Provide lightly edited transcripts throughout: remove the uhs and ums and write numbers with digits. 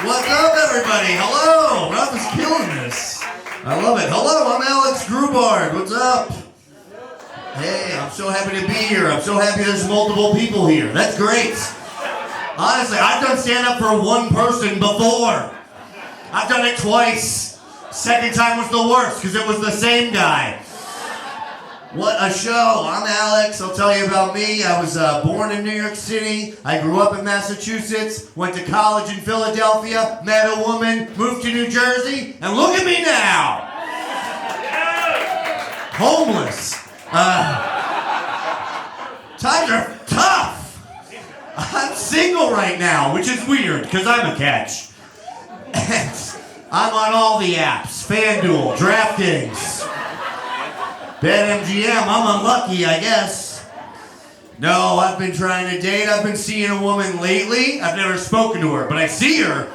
What's up, everybody? Hello. Rob is killing this. I love it. Hello, I'm Alex Grubard. What's up? Hey, I'm so happy to be here. I'm so happy there's multiple people here. That's great. Honestly, I've done stand-up for one person before. I've done it twice. Second time was the worst because it was the same guy. What a show. I'm Alex. I'll tell you about me. I was born in New York City. I grew up in Massachusetts, went to college in Philadelphia, met a woman, moved to New Jersey, and look at me now. Homeless. Times are tough. I'm single right now, which is weird because I'm a catch. And I'm on all the apps. FanDuel, DraftKings. BetMGM, I'm unlucky, I guess. No, I've been trying to date. I've been seeing a woman lately. I've never spoken to her, but I see her.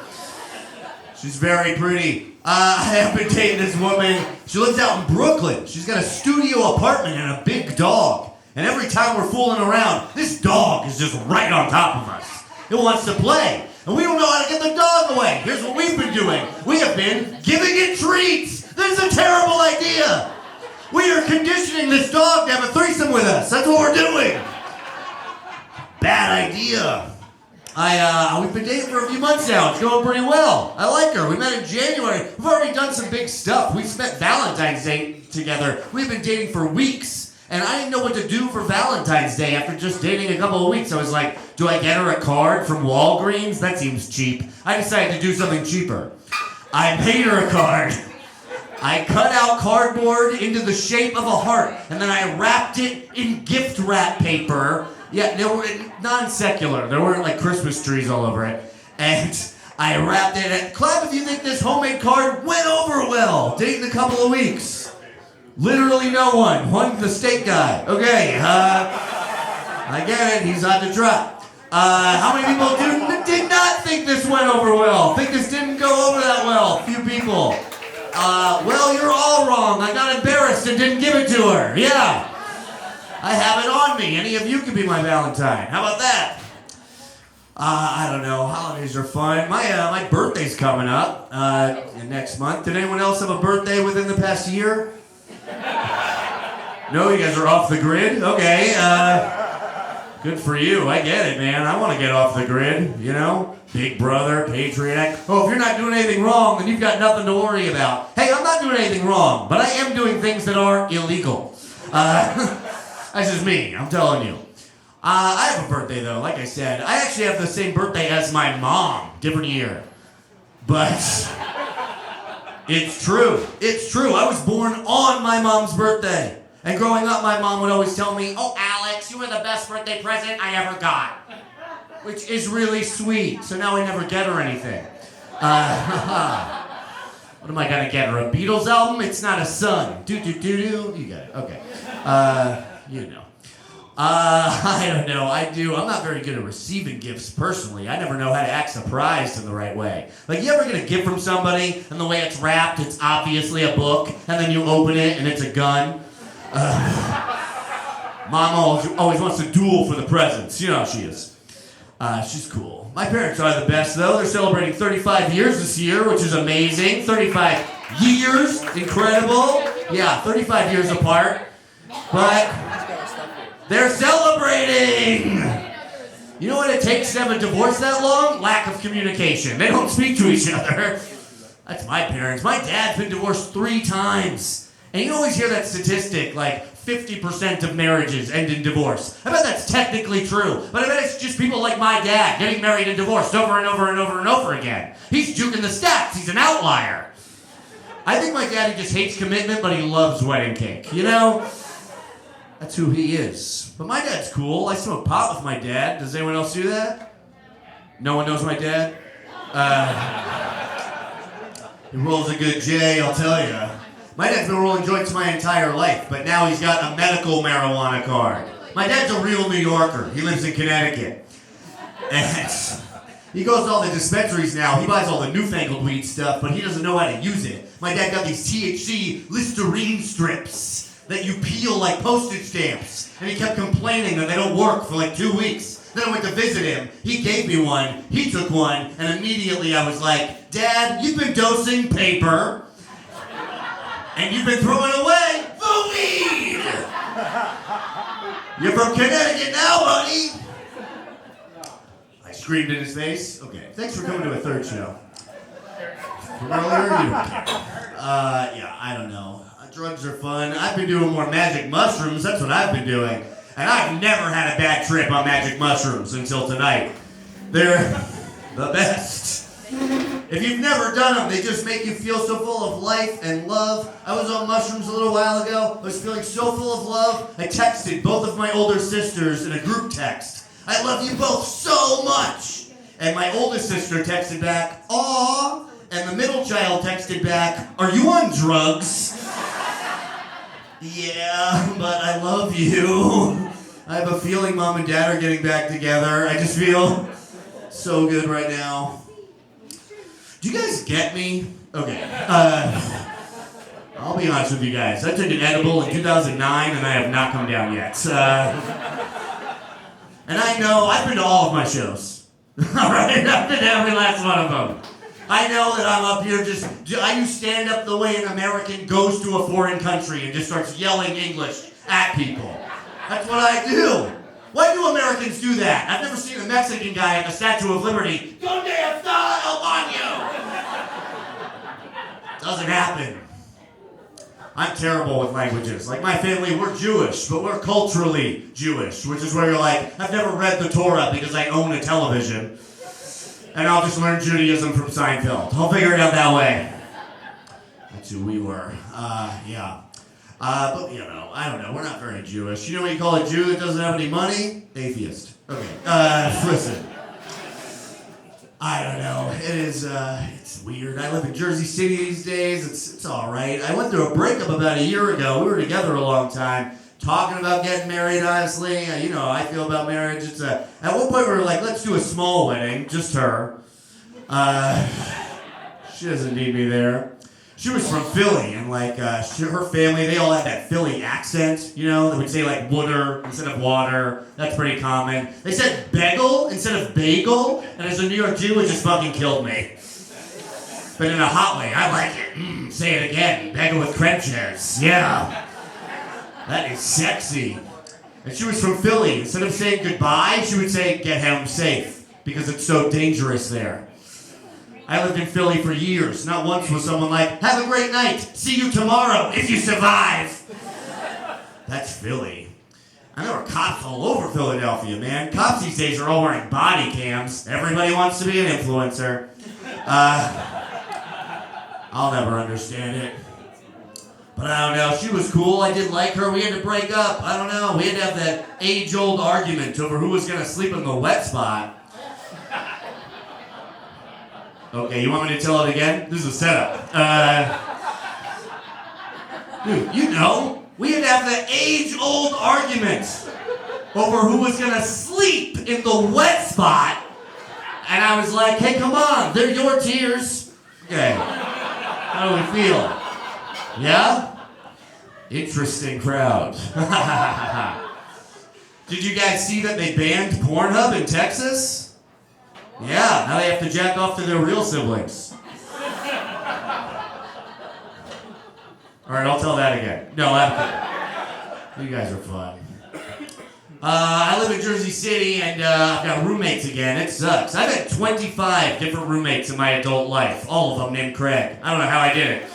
She's very pretty. I have been dating this woman. She lives out in Brooklyn. She's got a studio apartment and a big dog. And every time we're fooling around, this dog is just right on top of us. It wants to play. And we don't know how to get the dog away. Here's what we've been doing. We have been giving it treats. This is a terrible idea. We are conditioning this dog to have a threesome with us. That's what we're doing. Bad idea. We've been dating for a few months now. It's going pretty well. I like her. We met in January. We've already done some big stuff. We spent Valentine's Day together. We've been dating for weeks. And I didn't know what to do for Valentine's Day after just dating a couple of weeks. I was like, do I get her a card from Walgreens? That seems cheap. I decided to do something cheaper. I made her a card. I cut out cardboard into the shape of a heart, and then I wrapped it in gift wrap paper. Yeah, they were non-secular. There weren't like Christmas trees all over it. And I wrapped it in. Clap if you think this homemade card went over well. Dating a couple of weeks. Literally no one. One, the steak guy. Okay, I get it. He's on the drop. How many people did not think this went over well? Think this didn't go over that well? Few people. Well, you're all wrong. I got embarrassed and didn't give it to her. Yeah. I have it on me. Any of you can be my Valentine. How about that? I don't know. Holidays are fun. My birthday's coming up next month. Did anyone else have a birthday within the past year? No, you guys are off the grid? Okay. Good for you. I get it, man. I want to get off the grid, you know? Big brother, Patriot Act. Oh, if you're not doing anything wrong, then you've got nothing to worry about. Hey, I'm not doing anything wrong, but I am doing things that are illegal. That's just me, I'm telling you. I have a birthday, though, like I said. I actually have the same birthday as my mom. Different year. But it's true. It's true. I was born on my mom's birthday. And growing up, my mom would always tell me, "Oh, Alex, you were the best birthday present I ever got." Which is really sweet. So now I never get her anything. What am I gonna get her? A Beatles album? It's not a son. Do-do-do-do. You got it. Okay. You know. I don't know. I'm not very good at receiving gifts personally. I never know how to act surprised in the right way. Like, you ever get a gift from somebody, and the way it's wrapped, it's obviously a book, and then you open it, and it's a gun? Mom always wants to duel for the presents. You know how she is. She's cool. My parents are the best, though. They're celebrating 35 years this year, which is amazing. 35 years. Incredible. Yeah, 35 years apart. But they're celebrating. You know what it takes to have a divorce that long? Lack of communication. They don't speak to each other. That's my parents. My dad's been divorced 3 times. And you always hear that statistic, like 50% of marriages end in divorce. I bet that's technically true, but I bet it's just people like my dad getting married and divorced over and over and over and over again. He's juking the stats. He's an outlier. I think my daddy just hates commitment, but he loves wedding cake. You know? That's who he is. But my dad's cool. I smoke pot with my dad. Does anyone else do that? No one knows my dad? He rolls a good J, I'll tell you. My dad's been rolling joints my entire life, but now he's got a medical marijuana card. My dad's a real New Yorker. He lives in Connecticut. And he goes to all the dispensaries now. He buys all the newfangled weed stuff, but he doesn't know how to use it. My dad got these THC Listerine strips that you peel like postage stamps. And he kept complaining that they don't work for like 2 weeks. Then I went to visit him. He gave me one. He took one. And immediately I was like, Dad, you've been dosing paper. And you've been throwing away the weed. You're from Connecticut now, buddy. I screamed in his face. Okay, thanks for coming to a third show. From earlier, you don't care. Yeah, I don't know. Drugs are fun. I've been doing more magic mushrooms. That's what I've been doing. And I've never had a bad trip on magic mushrooms until tonight. They're the best. If you've never done them, they just make you feel so full of life and love. I was on mushrooms a little while ago. I was feeling so full of love. I texted both of my older sisters in a group text. I love you both so much. And my oldest sister texted back, aw. And the middle child texted back, are you on drugs? Yeah, but I love you. I have a feeling Mom and Dad are getting back together. I just feel so good right now. Do you guys get me? Okay. I'll be honest with you guys. I took an edible in 2009 and I have not come down yet. And I know, I've been to all of my shows. Alright? I've been to every last one of them. I know that I'm up here I use stand up the way an American goes to a foreign country and just starts yelling English at people. That's what I do. Why do Americans do that? I've never seen a Mexican guy at the Statue of Liberty, Donde está el baño? Doesn't happen. I'm terrible with languages. Like my family, we're Jewish, but we're culturally Jewish, which is where you're like, I've never read the Torah because I own a television. And I'll just learn Judaism from Seinfeld. I'll figure it out that way. That's who we were. Yeah. But, you know, I don't know. We're not very Jewish. You know what you call a Jew that doesn't have any money? Atheist. Okay. Listen. I don't know. It is, it's weird. I live in Jersey City these days. It's all right. I went through a breakup about a year ago. We were together a long time. Talking about getting married, honestly. You know how I feel about marriage. It's at one point we were like, let's do a small wedding, just her. She doesn't need me there. She was from Philly, and like her family, they all had that Philly accent. You know, they would say like wooder instead of water. That's pretty common. They said bagel instead of bagel, and as a New York Jew, it just fucking killed me. But in a hot way, I like it. Say it again. Bagel with crunches. Yeah. That is sexy. And she was from Philly. Instead of saying goodbye, she would say, get home safe, because it's so dangerous there. I lived in Philly for years. Not once was someone like, have a great night. See you tomorrow if you survive. That's Philly. And there were cops all over Philadelphia, man. Cops these days are all wearing body cams. Everybody wants to be an influencer. I'll never understand it. But I don't know, she was cool, I did like her, we had to break up, I don't know, we had to have that age-old argument over who was gonna sleep in the wet spot. Okay, you want me to tell it again? This is a setup. Dude, you know, we had to have the age-old argument over who was gonna sleep in the wet spot. And I was like, hey, come on, they're your tears. Okay, how do we feel? Yeah? Interesting crowd. Did you guys see that they banned Pornhub in Texas? Yeah, now they have to jack off to their real siblings. Alright, I'll tell that again. No, I'm kidding. You guys are fun. I live in Jersey City and I've got roommates again. It sucks. I've had 25 different roommates in my adult life. All of them named Craig. I don't know how I did it.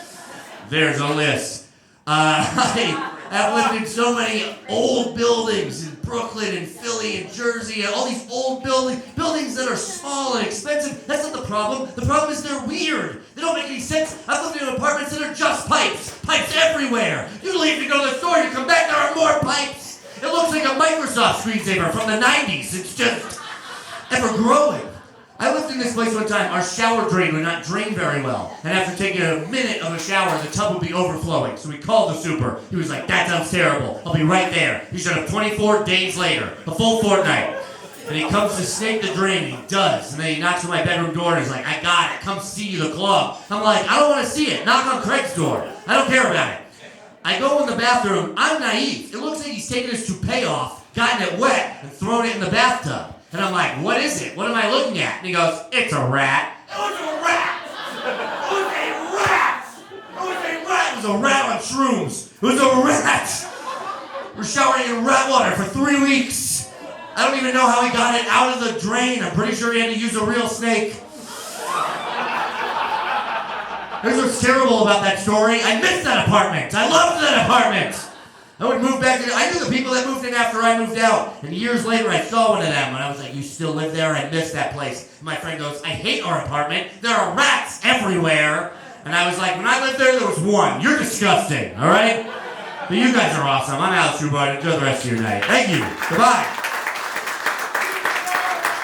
There's a list. I've lived in so many old buildings in Brooklyn and Philly and Jersey, and all these old buildings that are small and expensive. That's not the problem. The problem is they're weird. They don't make any sense. I've lived in apartments that are just pipes. Pipes everywhere. You leave to go to the store, you come back, there are more pipes. It looks like a Microsoft screensaver from the 90s. It's just ever growing. I lived in this place one time. Our shower drain would not drain very well. And after taking a minute of a shower, the tub would be overflowing. So we called the super. He was like, that sounds terrible. I'll be right there. He showed up 24 days later, a full fortnight. And he comes to snake the drain, and he does. And then he knocks on my bedroom door, and he's like, I got it. Come see the clog. I'm like, I don't want to see it. Knock on Craig's door. I don't care about it. I go in the bathroom. I'm naive. It looks like he's taken his toupee off, gotten it wet, and thrown it in the bathtub. And I'm like, what is it? What am I looking at? And he goes, it's a rat. It was a rat! It was a rat! It was a rat! It was a rat on shrooms. It was a rat! We're showering in rat water for 3 weeks. I don't even know how he got it out of the drain. I'm pretty sure he had to use a real snake. Here's what's terrible about that story. I missed that apartment. I loved that apartment. I would move back. I knew the people that moved in after I moved out. And years later, I saw one of them. And I was like, you still live there? I miss that place. And my friend goes, I hate our apartment. There are rats everywhere. And I was like, when I lived there was one. You're disgusting, all right? But you guys are awesome. I'm Alex Grubard. Enjoy the rest of your night. Thank you. Goodbye.